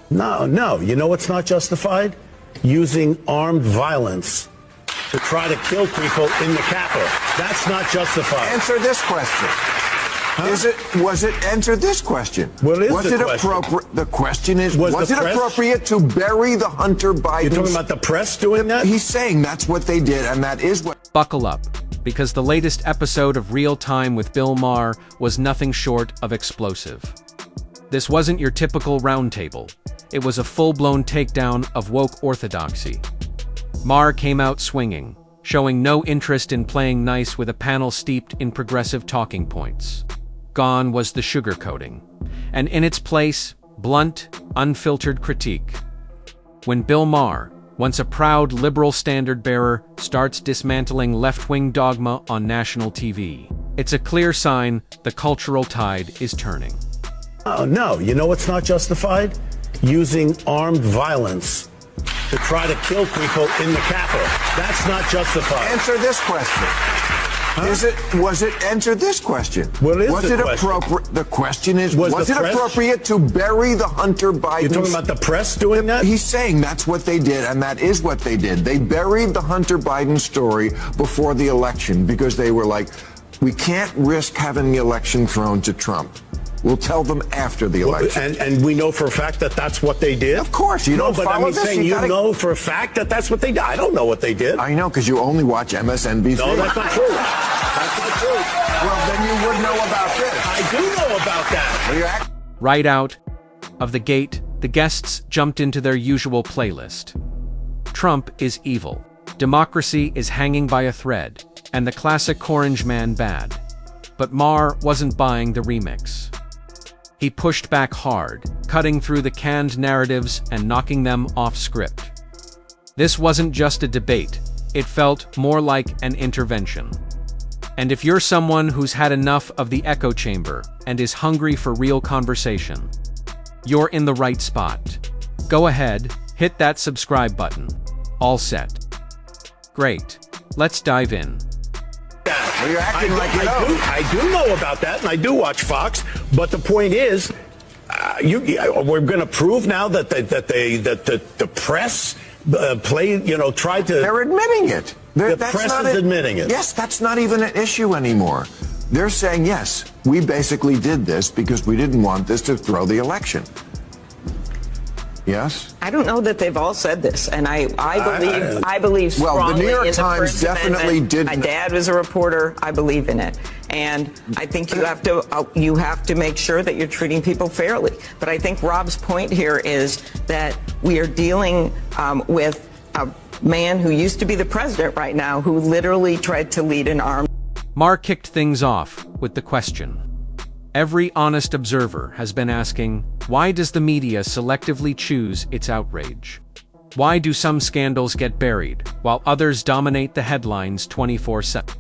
No. You know what's not justified? Using armed violence to try to kill people in the Capitol. That's not justified. Answer this question. Answer this question. What is was the it question? appropriate? The question is, was it press- appropriate to bury the Hunter Biden? You're talking about the press doing that? He's saying that's what they did, and that is what... Buckle up, because the latest episode of Real Time with Bill Maher was nothing short of explosive. This wasn't your typical roundtable. It was a full-blown takedown of woke orthodoxy. Maher came out swinging, showing no interest in playing nice with a panel steeped in progressive talking points. Gone was the sugarcoating, and in its place, blunt, unfiltered critique. When Bill Maher, once a proud liberal standard-bearer, starts dismantling left-wing dogma on national TV, it's a clear sign the cultural tide is turning. No. You know what's not justified? Using armed violence to try to kill people in the Capitol. That's not justified. Answer this question. Answer this question. What is was the it question? appropriate? The question is, was it press- appropriate to bury the Hunter Biden? You're talking about the press doing that? He's saying that's what they did, and that is what they did. They buried the Hunter Biden story before the election because they were like, we can't risk having the election thrown to Trump. We'll tell them after the election. And we know for a fact that that's what they did? Of course. You don't but follow I mean, this. saying You you gotta- know for a fact that that's what they did. I don't know what they did. I know, because you only watch MSNBC. No, that's not true. That's not true. Well, then you would know about this. I do know about that. Well, you're Right out of the gate, the guests jumped into their usual playlist. Trump is evil. Democracy is hanging by a thread, and the classic Orange Man bad. But Maher wasn't buying the remix. He pushed back hard, cutting through the canned narratives and knocking them off script. This wasn't just a debate, it felt more like an intervention. And if you're someone who's had enough of the echo chamber and is hungry for real conversation, you're in the right spot. Go ahead, hit that subscribe button. All set. Great. Let's dive in. Well, you're acting like you know. I do know about that, and I do watch Fox. But the point is, we're going to prove now that the press tried to. They're admitting it. The press is admitting it. Yes, that's not even an issue anymore. They're saying, yes, we basically did this because we didn't want this to throw the election. Yes? I don't know that they've all said this, and I believe strongly well, the New York in the Times First definitely Amendment. did. My dad was a reporter. I believe in it, and I think you have to make sure that you're treating people fairly. But I think Rob's point here is that we are dealing with a man who used to be the president right now, who literally tried to lead an armed. Maher kicked things off with the question. Every honest observer has been asking, why does the media selectively choose its outrage? Why do some scandals get buried, while others dominate the headlines 24/7?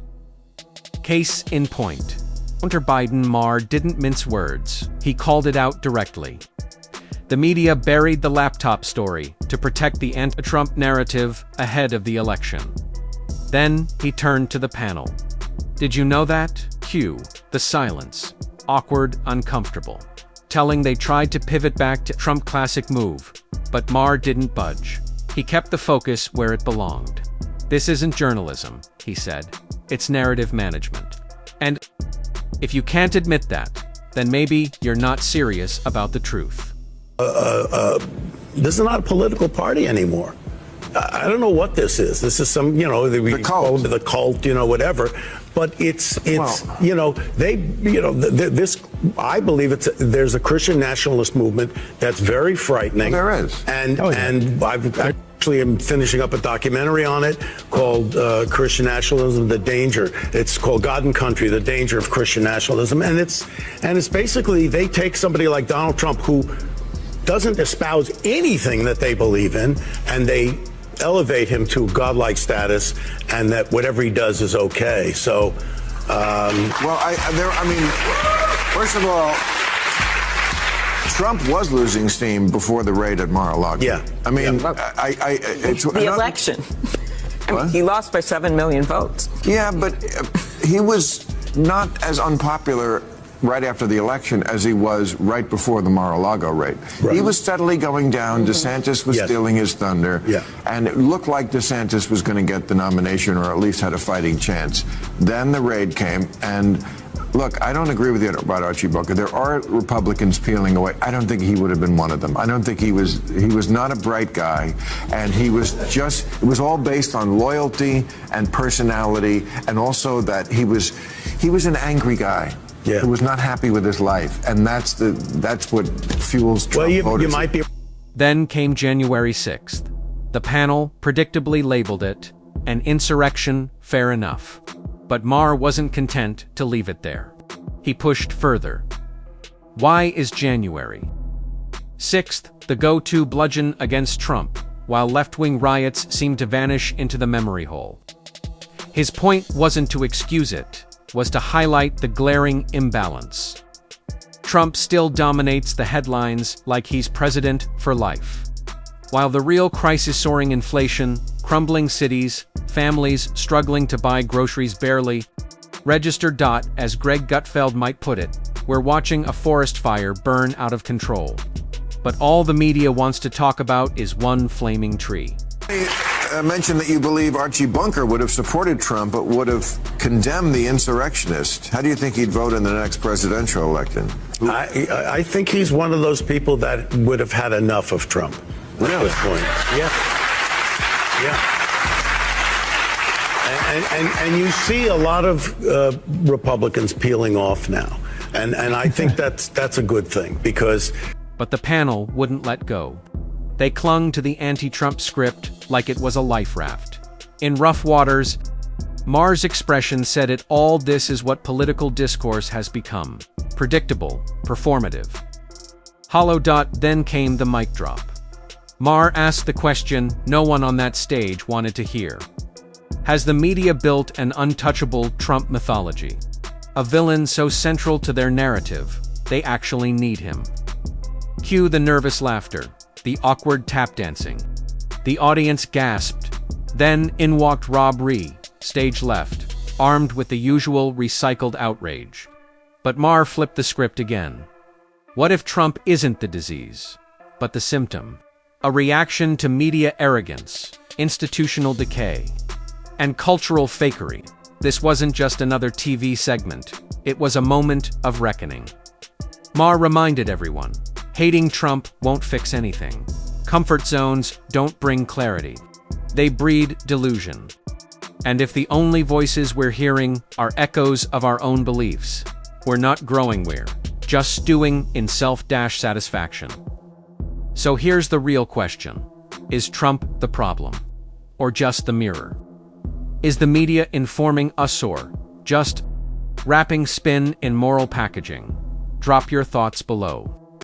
Case in point. Hunter Biden, Maher didn't mince words. He called it out directly. The media buried the laptop story to protect the anti-Trump narrative ahead of the election. Then he turned to the panel. Did you know that? Cue the silence. Awkward, uncomfortable. Telling they tried to pivot back to Trump classic move, but Maher didn't budge. He kept the focus where it belonged. This isn't journalism, he said. It's narrative management. And if you can't admit that, then maybe you're not serious about the truth. This is not a political party anymore. I don't know what this is. This is some, the cult, whatever. But it's this. I believe there's a Christian nationalist movement that's very frightening. There is, and I've actually am finishing up a documentary on it called Christian Nationalism: The Danger. It's called God and Country: The Danger of Christian Nationalism, and it's basically they take somebody like Donald Trump who doesn't espouse anything that they believe in, and they elevate him to godlike status, and that whatever he does is okay. So, first of all, Trump was losing steam before the raid at Mar-a-Lago. Yeah. I mean, it's the election. He lost by 7 million votes. Yeah, but he was not as unpopular right after the election as he was right before the Mar-a-Lago raid. Right. He was steadily going down. DeSantis was Yes. stealing his thunder. Yeah. And it looked like DeSantis was going to get the nomination or at least had a fighting chance. Then the raid came, and look, I don't agree with you about Archie Bunker. There are Republicans peeling away. I don't think he would have been one of them. I don't think he was not a bright guy, and it was all based on loyalty and personality, and also that he was an angry guy. Yeah. Who was not happy with his life, and that's what fuels Trump Well, you voters. might be. Then came January 6th. The panel predictably labeled it an insurrection, fair enough. But Maher wasn't content to leave it there. He pushed further. Why is January 6th the go-to bludgeon against Trump, while left-wing riots seem to vanish into the memory hole? His point wasn't to excuse it, was to highlight the glaring imbalance. Trump still dominates the headlines like he's president for life, while the real crisis, soaring inflation, crumbling cities, families struggling to buy groceries barely, registered. As Greg Gutfeld might put it, we're watching a forest fire burn out of control. But all the media wants to talk about is one flaming tree. Mentioned that you believe Archie Bunker would have supported Trump, but would have condemned the insurrectionist. How do you think he'd vote in the next presidential election? I think he's one of those people that would have had enough of Trump at this point. Yeah. Yeah. And you see a lot of Republicans peeling off now. And I think that's a good thing, because... But the panel wouldn't let go. They clung to the anti-Trump script like it was a life raft. In rough waters, Maher's expression said it all. This is what political discourse has become. Predictable, performative. Hollow. Then came the mic drop. Maher asked the question no one on that stage wanted to hear. Has the media built an untouchable Trump mythology? A villain so central to their narrative, they actually need him. Cue the nervous laughter, the awkward tap dancing. The audience gasped. Then in walked Rob Ree, stage left, armed with the usual recycled outrage. But Maher flipped the script again. What if Trump isn't the disease, but the symptom? A reaction to media arrogance, institutional decay, and cultural fakery. This wasn't just another TV segment. It was a moment of reckoning. Maher reminded everyone, hating Trump won't fix anything. Comfort zones don't bring clarity. They breed delusion. And if the only voices we're hearing are echoes of our own beliefs, we're not growing, we're just stewing in self-satisfaction. So here's the real question. Is Trump the problem? Or just the mirror? Is the media informing us, or just wrapping spin in moral packaging? Drop your thoughts below.